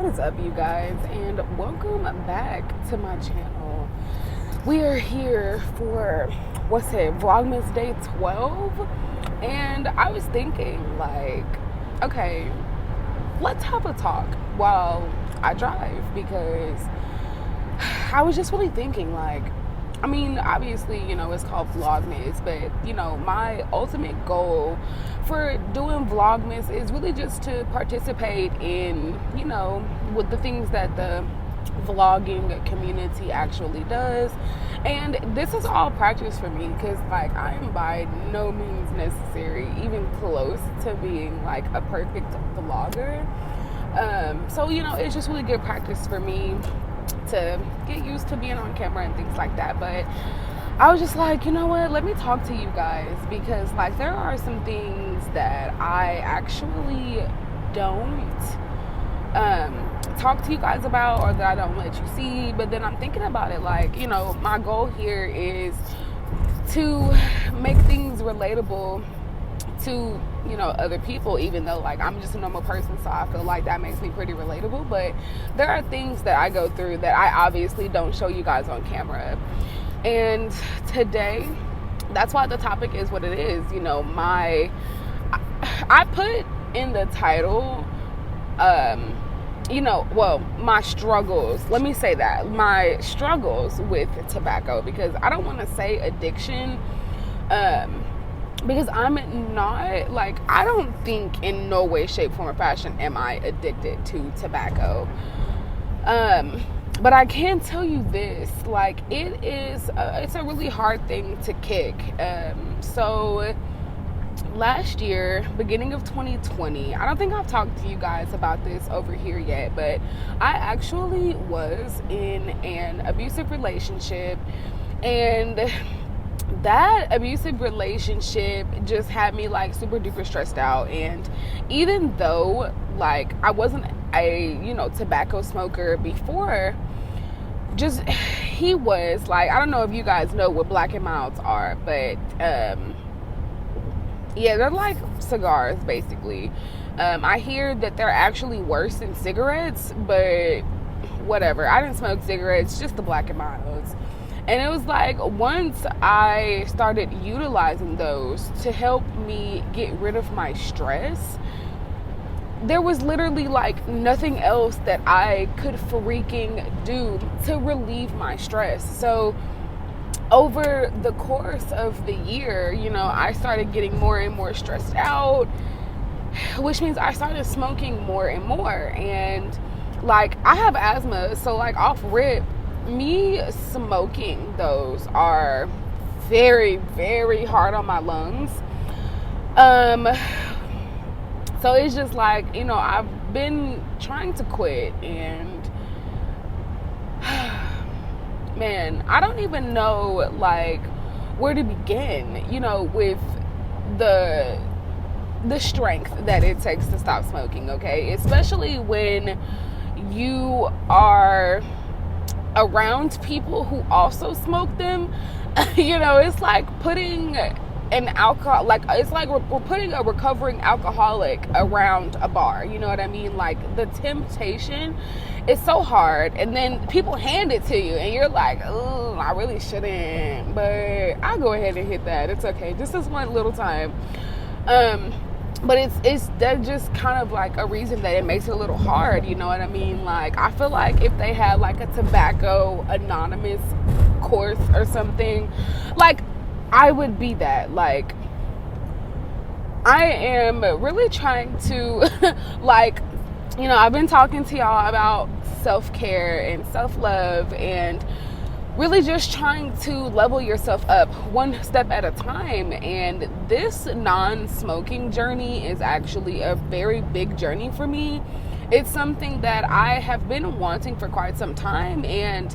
is up, you guys, and welcome back to my channel. We are here for, Vlogmas Day 12, and I was thinking, like, okay, let's have a talk while I drive, because I was just really thinking, like, I mean, obviously, it's called Vlogmas, but, my ultimate goal for doing Vlogmas is really just to participate in, with the things that the vlogging community actually does. And this is all practice for me, because, like, I am by no means necessary, even close to being, like, a perfect vlogger. So, it's just really good practice for me to get used to being on camera and things like that. But I was just like, you know what, let me talk to you guys, because like there are some things that I actually don't talk to you guys about, or that I don't let you see. But then I'm thinking about it, like, my goal here is to make things relatable to other people, even though like I'm just a normal person, so I feel like that makes me pretty relatable. But there are things that I go through that I obviously don't show you guys on camera, and today that's why the topic is what it is. I put in the title my struggles, let me say that, my struggles with tobacco, because I don't want to say addiction, because I'm not, like, I don't think in no way, shape, form, or fashion am I addicted to tobacco. But I can tell you this, like, it's a really hard thing to kick. So last year, beginning of 2020, I don't think I've talked to you guys about this over here yet, but I actually was in an abusive relationship, and that abusive relationship just had me like super duper stressed out. And even though like I wasn't a tobacco smoker before, just he was like, I don't know if you guys know what Black and Milds are, but yeah, they're like cigars basically. I hear that they're actually worse than cigarettes, but whatever, I didn't smoke cigarettes, just the Black and Milds. And it was like, once I started utilizing those to help me get rid of my stress, there was literally like nothing else that I could freaking do to relieve my stress. So over the course of the year, I started getting more and more stressed out, which means I started smoking more and more. And like, I have asthma, so like off rip, me smoking those are very, very hard on my lungs. So it's just like, I've been trying to quit, and man, I don't even know like where to begin, with the strength that it takes to stop smoking, okay? Especially when you are around people who also smoke them. It's like putting an alcohol, like it's like we're putting a recovering alcoholic around a bar, you know what I mean? Like the temptation is so hard, and then people hand it to you and you're like, oh, I really shouldn't, but I'll go ahead and hit that, it's okay, just this one little time. But it's that just kind of like a reason that it makes it a little hard, you know what I mean? Like, I feel like if they had like a tobacco anonymous course or something, like I would be that. Like, I am really trying to like, I've been talking to y'all about self-care and self-love, and really just trying to level yourself up one step at a time. And this non-smoking journey is actually a very big journey for me. It's something that I have been wanting for quite some time, and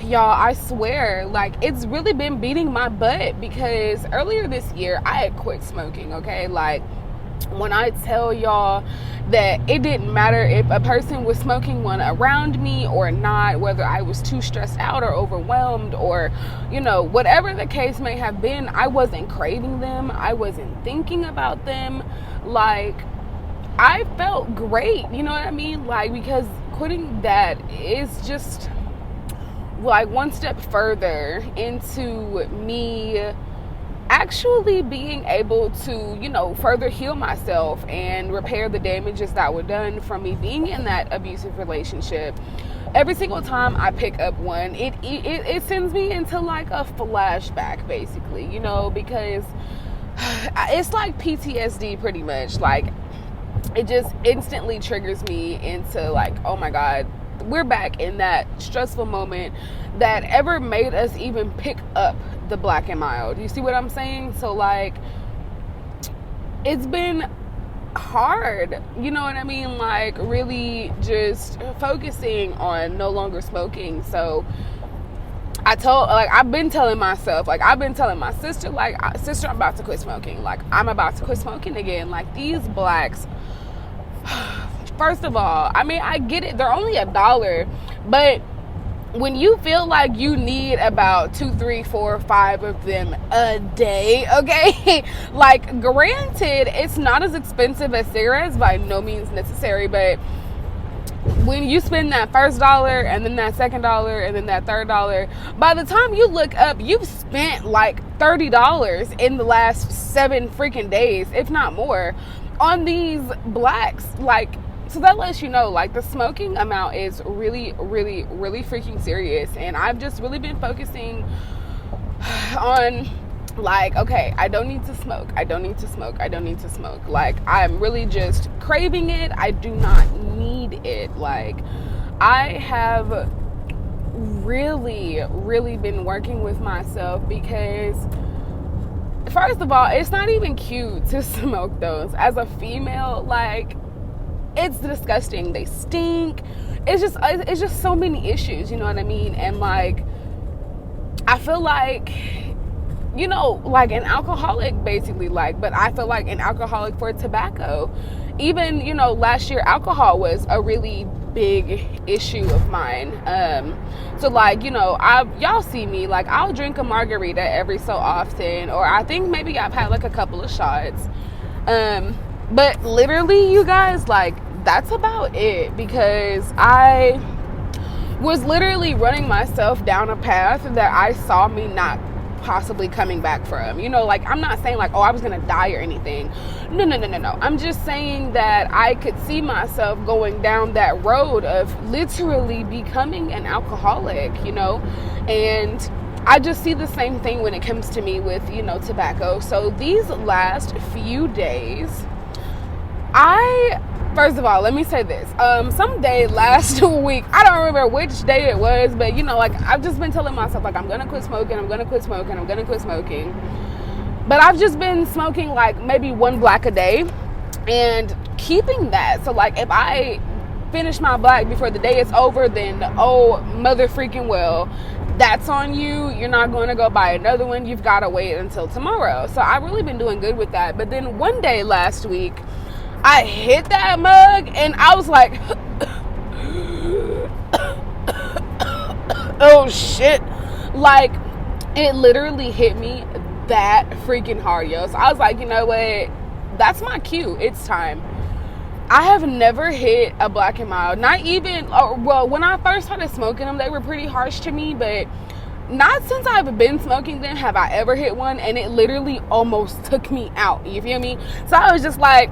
y'all, I swear, like, it's really been beating my butt, because earlier this year I had quit smoking, okay? Like, when I tell y'all that it didn't matter if a person was smoking one around me or not, whether I was too stressed out or overwhelmed, or whatever the case may have been, I wasn't craving them, I wasn't thinking about them. Like, I felt great, you know what I mean? Like, because quitting that is just like one step further into me actually being able to, you know, further heal myself and repair the damages that were done from me being in that abusive relationship. Every single time I pick up one, it sends me into like a flashback, basically, you know, because it's like PTSD pretty much. Like, it just instantly triggers me into like, oh my God, we're back in that stressful moment that ever made us even pick up the Black and Mild. You see what I'm saying? So like, it's been hard, you know what I mean? Like, really just focusing on no longer smoking. So I've been telling myself, like, I've been telling my sister, like, sister, I'm about to quit smoking. Like, I'm about to quit smoking again. Like, these blacks, first of all, I mean, I get it, they're only $1, but when you feel like you need about 2, 3, 4, 5 of them a day, okay? Like, granted, it's not as expensive as cigarettes, by no means necessary, but when you spend that first $1 and then that second $1 and then that third $1, by the time you look up, you've spent like $30 in the last 7 freaking days, if not more, on these blacks. Like, so that lets you know, like, the smoking amount is really, really, really freaking serious. And I've just really been focusing on, like, okay, I don't need to smoke. I don't need to smoke. I don't need to smoke. Like, I'm really just craving it. I do not need it. Like, I have really, really been working with myself because, first of all, it's not even cute to smoke those. As a female, like, it's disgusting. They stink. It's just so many issues, you know what I mean? And like, I feel like, you know, like an alcoholic basically, like, but I feel like an alcoholic for tobacco. Even, you know, last year alcohol was a really big issue of mine. So like, you know, y'all see me, like, I'll drink a margarita every so often, or I think maybe I've had like a couple of shots. But literally, you guys, like, that's about it, because I was literally running myself down a path that I saw me not possibly coming back from. You know, like, I'm not saying like, oh, I was gonna die or anything. No. I'm just saying that I could see myself going down that road of literally becoming an alcoholic, you know, and I just see the same thing when it comes to me with, you know, tobacco. So these last few days, first of all, let me say this. Someday last week, I don't remember which day it was, but, you know, like, I've just been telling myself, like, I'm going to quit smoking, I'm going to quit smoking, I'm going to quit smoking. But I've just been smoking, like, maybe 1 black a day and keeping that. So, like, if I finish my black before the day is over, then, oh, mother freaking well, that's on you. You're not going to go buy another one. You've got to wait until tomorrow. So I've really been doing good with that. But then one day last week, I hit that mug and I was like, oh shit. Like, it literally hit me that freaking hard, yo. So I was like, you know what? That's my cue. It's time. I have never hit a Black and Mild. Not even, well, when I first started smoking them, they were pretty harsh to me, but not since I've been smoking them have I ever hit one, and it literally almost took me out. You feel me? So I was just like,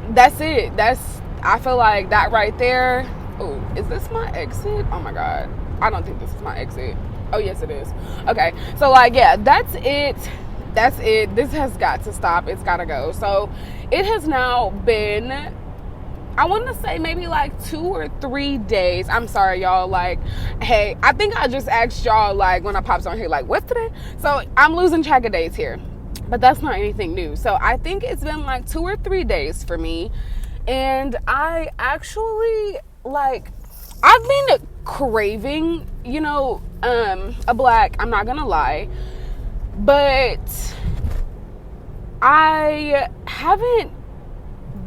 that's it. I feel like that right there. Oh, is this my exit? Oh my God. I don't think this is my exit. Oh, yes, it is. Okay. So, like, yeah, that's it. That's it. This has got to stop. It's got to go. So, it has now been, I want to say maybe like 2 or 3 days. I'm sorry, y'all. Like, hey, I think I just asked y'all, like, when I popped on here, like, what's today? So, I'm losing track of days here. But that's not anything new. So I think it's been like 2 or 3 days for me. And I actually, like, I've been craving, you know, a black, I'm not gonna lie. But I haven't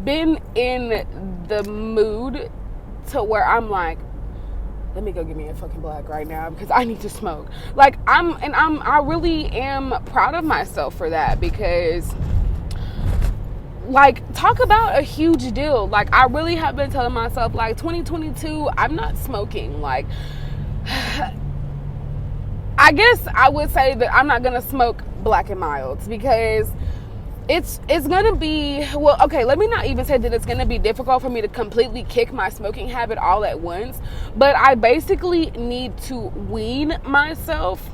been in the mood to where I'm like, let me go get me a fucking black right now because I need to smoke. Like, I really am proud of myself for that, because like, talk about a huge deal. Like, I really have been telling myself, like, 2022, I'm not smoking. Like, I guess I would say that I'm not gonna smoke Black and Milds, because it's gonna be, well, okay, let me not even say that it's gonna be difficult for me to completely kick my smoking habit all at once, but I basically need to wean myself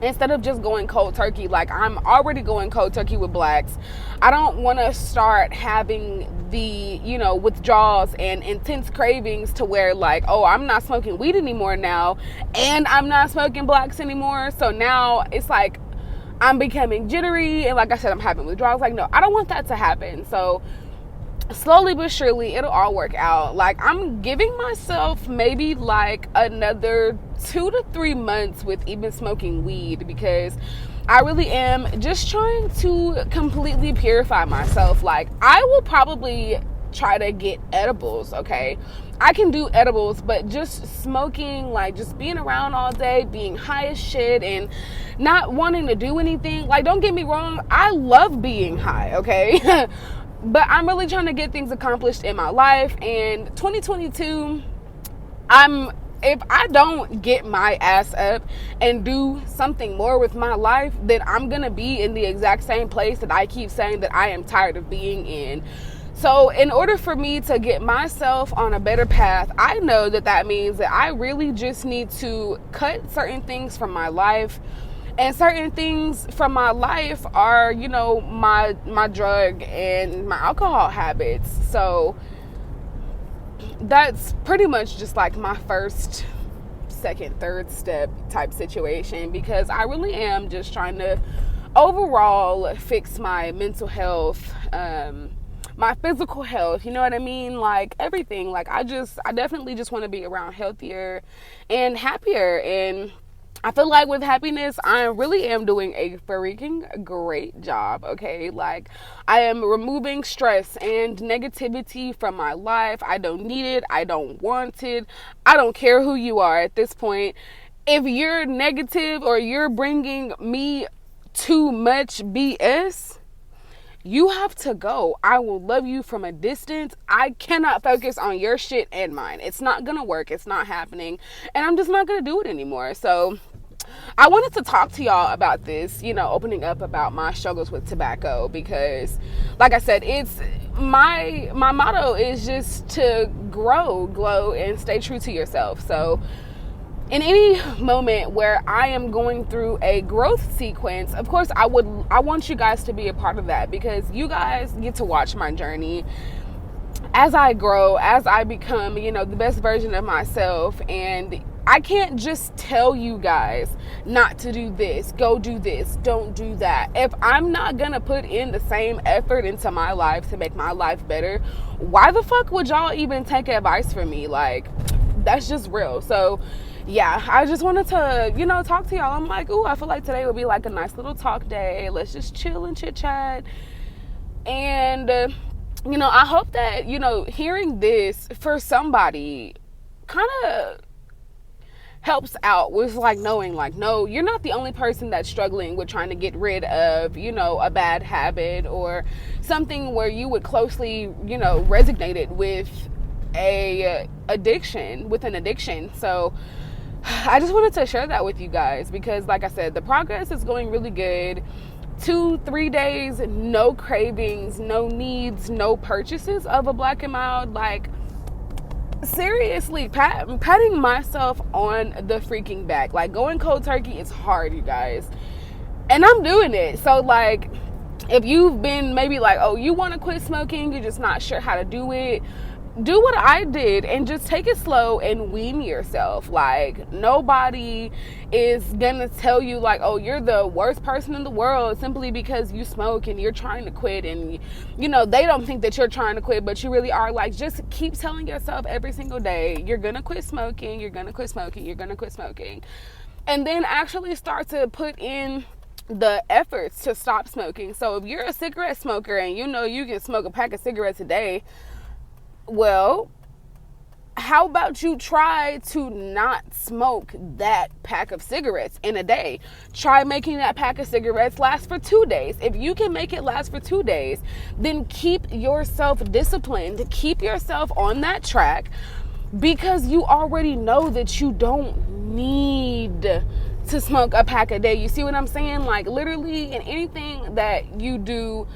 instead of just going cold turkey. Like, I'm already going cold turkey with blacks. I don't want to start having the, withdrawals and intense cravings to where, like, oh, I'm not smoking weed anymore now, and I'm not smoking blacks anymore. So now it's like I'm becoming jittery, and like I said, I'm having withdrawals. Like, no, I don't want that to happen. So slowly but surely, it'll all work out. Like, I'm giving myself maybe like another 2 to 3 months with even smoking weed, because I really am just trying to completely purify myself. Like, I will probably try to get edibles, okay? I can do edibles, but just smoking, like, just being around all day, being high as shit, and not wanting to do anything. Like, don't get me wrong, I love being high, okay? But I'm really trying to get things accomplished in my life. And 2022, if I don't get my ass up and do something more with my life, then I'm going to be in the exact same place that I keep saying that I am tired of being in. So in order for me to get myself on a better path, I know that means that I really just need to cut certain things from my life. And certain things from my life are, my drug and my alcohol habits. So that's pretty much just like my first, second, third step type situation, because I really am just trying to overall fix my mental health, my physical health, you know what I mean? Like, everything. Like, I definitely just want to be around healthier and happier. And I feel like with happiness, I really am doing a freaking great job, okay? Like, I am removing stress and negativity from my life. I don't need it. I don't want it. I don't care who you are at this point. If you're negative or you're bringing me too much BS, you have to go. I will love you from a distance. I cannot focus on your shit and mine. It's not gonna work. It's not happening. And I'm just not gonna do it anymore. So I wanted to talk to y'all about this, opening up about my struggles with tobacco, because like I said, it's my motto is just to grow, glow, and stay true to yourself. So in any moment where I am going through a growth sequence, of course I want you guys to be a part of that, because you guys get to watch my journey as I grow, as I become, the best version of myself. And I can't just tell you guys not to do this, go do this, don't do that. If I'm not gonna put in the same effort into my life to make my life better, why the fuck would y'all even take advice from me? Like, that's just real. So yeah, I just wanted to, talk to y'all. I'm like, ooh, I feel like today would be like a nice little talk day. Let's just chill and chit chat. And, I hope that, hearing this for somebody kind of helps out with, like, knowing, like, no, you're not the only person that's struggling with trying to get rid of, a bad habit or something where you would closely, resonate it with an addiction. So I just wanted to share that with you guys, because like I said, the progress is going really good. 2-3 days, no cravings, no needs, no purchases of a Black and Mild. Like, seriously, patting myself on the freaking back. Like, going cold turkey is hard, you guys, and I'm doing it. So, like, if you've been maybe like, oh, you want to quit smoking, you're just not sure how to do it, do what I did and just take it slow and wean yourself. Like, nobody is gonna tell you, like, oh, you're the worst person in the world simply because you smoke and you're trying to quit. And, they don't think that you're trying to quit, but you really are. Like, just keep telling yourself every single day, you're gonna quit smoking, you're gonna quit smoking, you're gonna quit smoking. And then actually start to put in the efforts to stop smoking. So if you're a cigarette smoker and you can smoke a pack of cigarettes a day, well, how about you try to not smoke that pack of cigarettes in a day? Try making that pack of cigarettes last for 2 days. If you can make it last for 2 days, then keep yourself disciplined, keep yourself on that track, because you already know that you don't need to smoke a pack a day. You see what I'm saying? Like, literally, in anything that you do,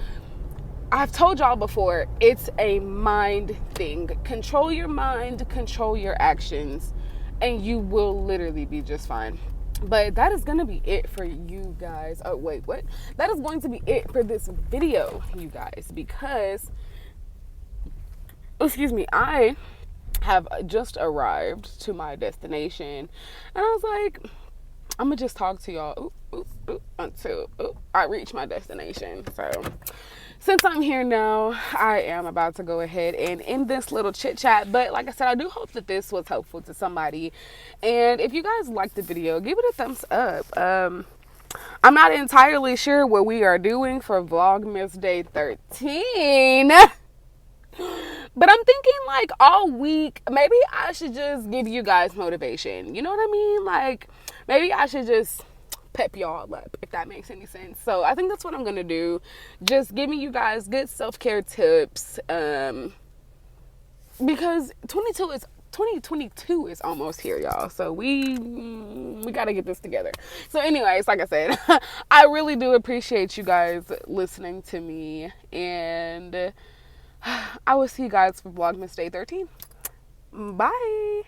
I've told y'all before, it's a mind thing. Control your mind, control your actions, and you will literally be just fine. But that is going to be it for you guys. Oh, wait, what? That is going to be it for this video, you guys, because, excuse me, I have just arrived to my destination, and I was like, I'm going to just talk to y'all until I reach my destination. So since I'm here now, I am about to go ahead and end this little chit chat. But like I said, I do hope that this was helpful to somebody. And if you guys liked the video, give it a thumbs up. I'm not entirely sure what we are doing for Vlogmas Day 13. But I'm thinking, like, all week, maybe I should just give you guys motivation. You know what I mean? Like, maybe I should just pep y'all up, if that makes any sense. So I think that's what I'm gonna do. Just giving you guys good self-care tips, because 2022 is almost here, y'all. So we gotta get this together. So anyways, like I said, I really do appreciate you guys listening to me, and I will see you guys for Vlogmas Day 13. Bye.